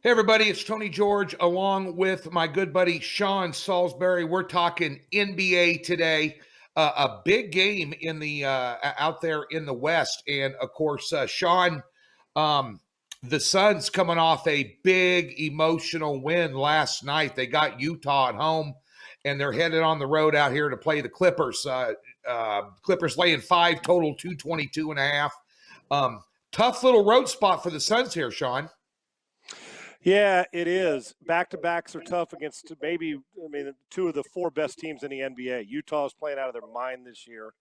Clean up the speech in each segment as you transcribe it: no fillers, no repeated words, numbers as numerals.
Hey, everybody, it's Tony George along with my good buddy Sean Salisbury. We're talking NBA today. A big game in the out there in the West. And of course, Sean, um, the Suns coming off a big emotional win last night. They got Utah at home and they're headed on the road out here to play the Clippers. Clippers laying five, total 222 and a half. Tough little road spot for the Suns here, Sean. Yeah, it is. Back-to-backs are tough against two of the four best teams in the NBA. Utah is playing out of their mind this year.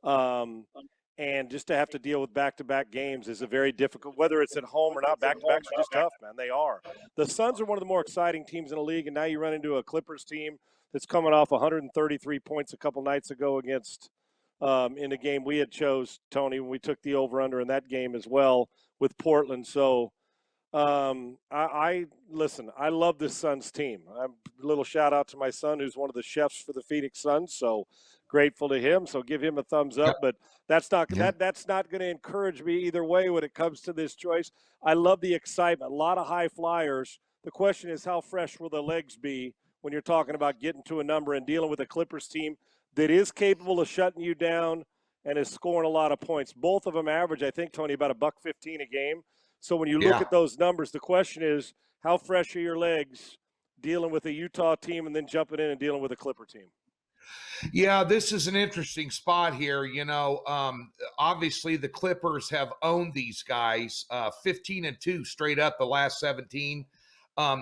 And just to have to deal with back-to-back games is a very difficult, whether it's at home or not. Back-to-backs are just tough, man. They are. The Suns are one of the more exciting teams in the league, and now you run into a Clippers team that's coming off 133 points a couple nights ago against in the game we had chose, Tony, when we took the over-under in that game as well with Portland. So, I listen. I love this Suns team. A little shout out to my son, who's one of the chefs for the Phoenix Suns. So grateful to him. So give him a thumbs up. But that's not that's not going to encourage me either way when it comes to this choice. I love the excitement. A lot of high flyers. The question is, how fresh will the legs be when you're talking about getting to a number and dealing with a Clippers team that is capable of shutting you down and is scoring a lot of points. Both of them average, I think, Tony, about $1.15 a game. So when you look at those numbers, the question is, how fresh are your legs dealing with a Utah team and then jumping in and dealing with a Clipper team? Yeah, this is an interesting spot here. Obviously the Clippers have owned these guys 15-2 straight up the last 17.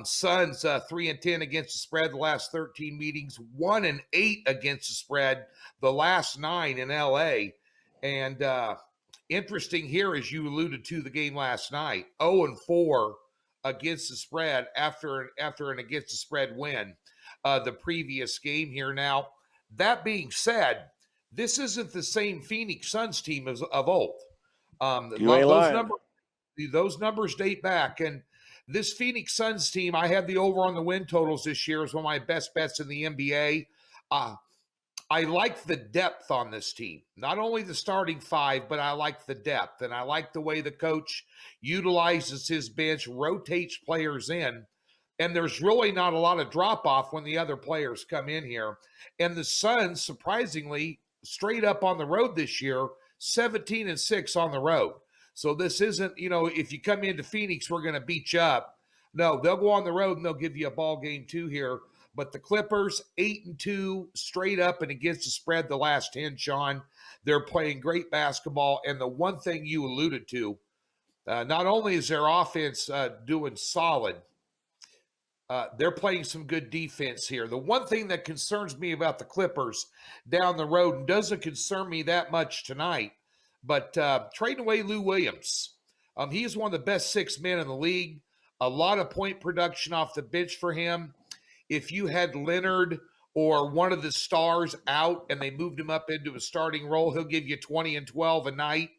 Suns 3-10 against the spread the last 13 meetings, 1-8 against the spread the last 9 in LA. And interesting here, as you alluded to the game last night, 0-4 against the spread after an against the spread win the previous game here. Now, that being said, this isn't the same Phoenix Suns team as of old. Those numbers date back, and this Phoenix Suns team, I have the over on the win totals this year as one of my best bets in the NBA. I like the depth on this team. Not only the starting five, but I like the depth. And I like the way the coach utilizes his bench, rotates players in. And there's really not a lot of drop-off when the other players come in here. And the Suns, surprisingly, straight up on the road this year, 17-6 on the road. So this isn't, if you come into Phoenix, we're going to beat you up. No, they'll go on the road and they'll give you a ball game too here. But the Clippers, 8-2 straight up and against the spread the last 10, Sean. They're playing great basketball. And the one thing you alluded to, not only is their offense doing solid, they're playing some good defense here. The one thing that concerns me about the Clippers down the road, and doesn't concern me that much tonight, but trading away Lou Williams. He is one of the best 6 men in the league. A lot of point production off the bench for him. If you had Leonard or one of the stars out and they moved him up into a starting role, he'll give you 20 and 12 a night,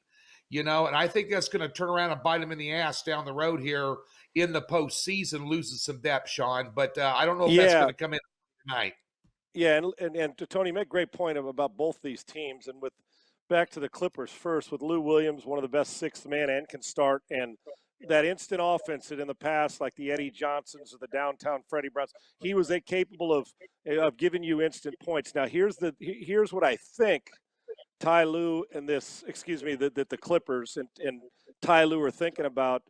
and I think that's going to turn around and bite him in the ass down the road here in the postseason, losing some depth, Sean. But I don't know if that's going to come in tonight. Yeah, and Tony made a great point about both these teams. And with back to the Clippers first, with Lou Williams, one of the best sixth man and can start, and that instant offense that in the past, like the Eddie Johnsons or the downtown Freddie Browns, he was capable of giving you instant points. Now here's what I think Ty Lue and that the Clippers and Ty Lue are thinking about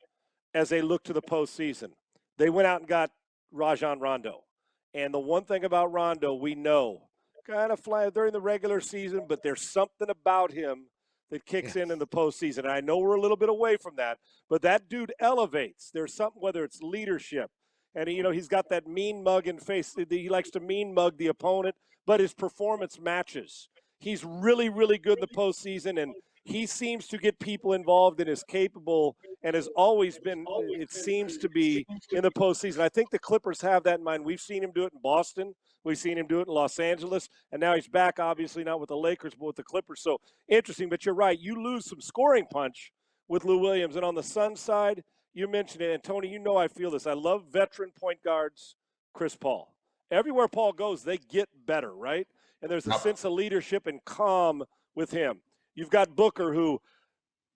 as they look to the postseason. They went out and got Rajon Rondo. And the one thing about Rondo, we know, kind of fly during the regular season, but there's something about him that kicks in the postseason. And I know we're a little bit away from that, but that dude elevates. There's something, whether it's leadership, and he's got that mean mugging face. He likes to mean mug the opponent, but his performance matches. He's really, really good in the postseason, and he seems to get people involved and is capable and has always been, it seems to be, in the postseason. I think the Clippers have that in mind. We've seen him do it in Boston. We've seen him do it in Los Angeles. And now he's back, obviously, not with the Lakers, but with the Clippers. So interesting. But you're right. You lose some scoring punch with Lou Williams. And on the Suns side, you mentioned it. And, Tony, I feel this. I love veteran point guards, Chris Paul. Everywhere Paul goes, they get better, right? And there's a sense of leadership and calm with him. You've got Booker, who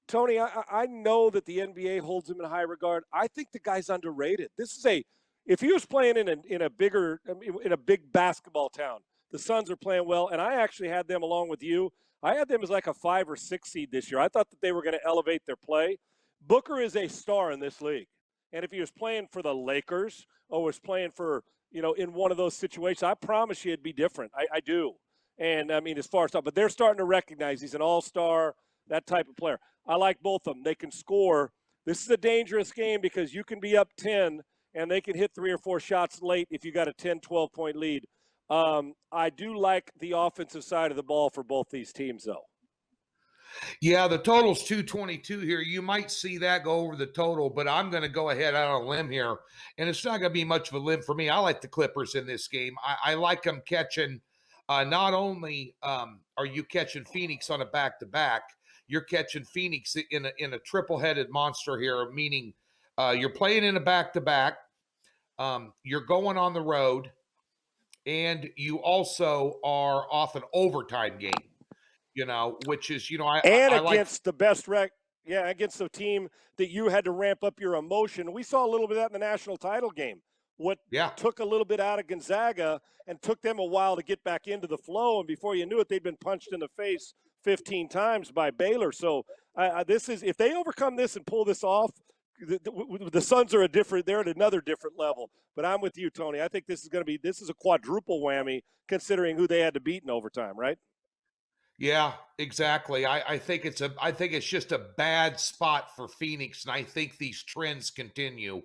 Tony, I know that the NBA holds him in high regard. I think the guy's underrated. This is if he was playing in a bigger in a big basketball town, the Suns are playing well, and I actually had them along with you. I had them as like a 5 or 6 seed this year. I thought that they were going to elevate their play. Booker is a star in this league, and if he was playing for the Lakers or was playing for in one of those situations, I promise you it'd be different. I do, and I mean as far as stuff, but they're starting to recognize he's an all-star, that type of player. I like both of them. They can score. This is a dangerous game because you can be up 10 and they can hit 3 or 4 shots late if you got a 10, 12-point lead. I do like the offensive side of the ball for both these teams, though. Yeah, the total's 222 here. You might see that go over the total, but I'm going to go ahead out on a limb here, and it's not going to be much of a limb for me. I like the Clippers in this game. I like them catching. Not only are you catching Phoenix on a back-to-back, you're catching Phoenix in a triple-headed monster here, meaning you're playing in a back-to-back, you're going on the road, and you also are off an overtime game. Which is, I like. Against the best against the team that you had to ramp up your emotion. We saw a little bit of that in the national title game. What took a little bit out of Gonzaga and took them a while to get back into the flow, and before you knew it, they'd been punched in the face 15 times by Baylor. So this is, if they overcome this and pull this off, the Suns are they're at another different level. But I'm with you, Tony. I think this is a quadruple whammy considering who they had to beat in overtime, right? Yeah, exactly. I think it's just a bad spot for Phoenix, and I think these trends continue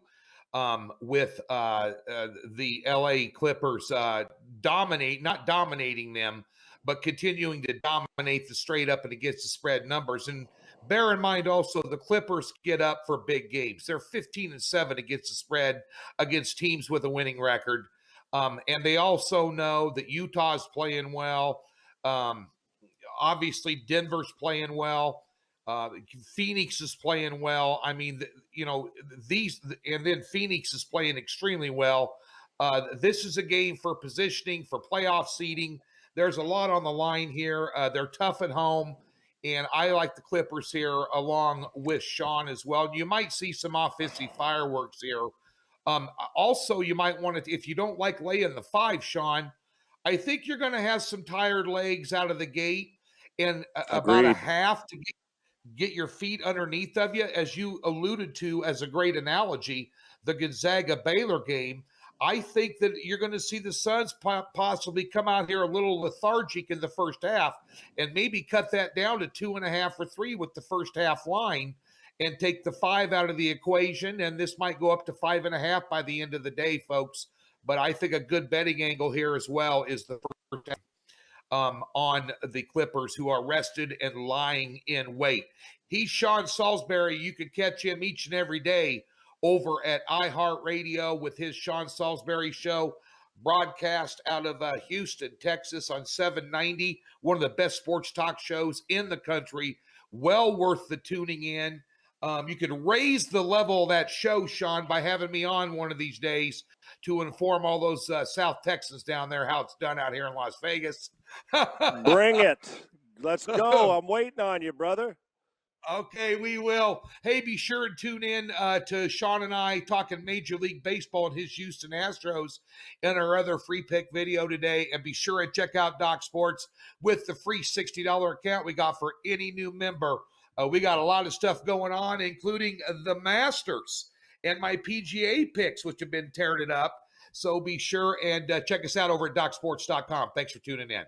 with the LA Clippers not dominating them, but continuing to dominate the straight up and against the spread numbers. And bear in mind also the Clippers get up for big games. They're 15-7 against the spread against teams with a winning record. And they also know that Utah's playing well. Obviously, Denver's playing well. Phoenix is playing well. I mean, and then Phoenix is playing extremely well. This is a game for positioning, for playoff seeding. There's a lot on the line here. They're tough at home, and I like the Clippers here along with Sean as well. You might see some offensive fireworks here. Also, you might want to, if you don't like laying the 5, Sean, I think you're going to have some tired legs out of the gate. And about a half to get your feet underneath of you, as you alluded to as a great analogy, the Gonzaga-Baylor game. I think that you're going to see the Suns possibly come out here a little lethargic in the first half and maybe cut that down to 2.5 or 3 with the first half line and take the 5 out of the equation. And this might go up to 5.5 by the end of the day, folks. But I think a good betting angle here as well is the first half. On the Clippers, who are rested and lying in wait. He's Sean Salisbury. You can catch him each and every day over at iHeartRadio with his Sean Salisbury Show, broadcast out of Houston, Texas on 790, one of the best sports talk shows in the country. Well worth the tuning in. You can raise the level of that show, Sean, by having me on one of these days to inform all those South Texans down there how it's done out here in Las Vegas. Bring it. Let's go. I'm waiting on you, brother. Okay, we will. Hey, be sure and tune in to Sean and I talking Major League Baseball and his Houston Astros in our other free pick video today. And be sure and check out Doc Sports with the free $60 account we got for any new member. We got a lot of stuff going on, including the Masters and my PGA picks, which have been tearing it up. So be sure and check us out over at DocSports.com. Thanks for tuning in.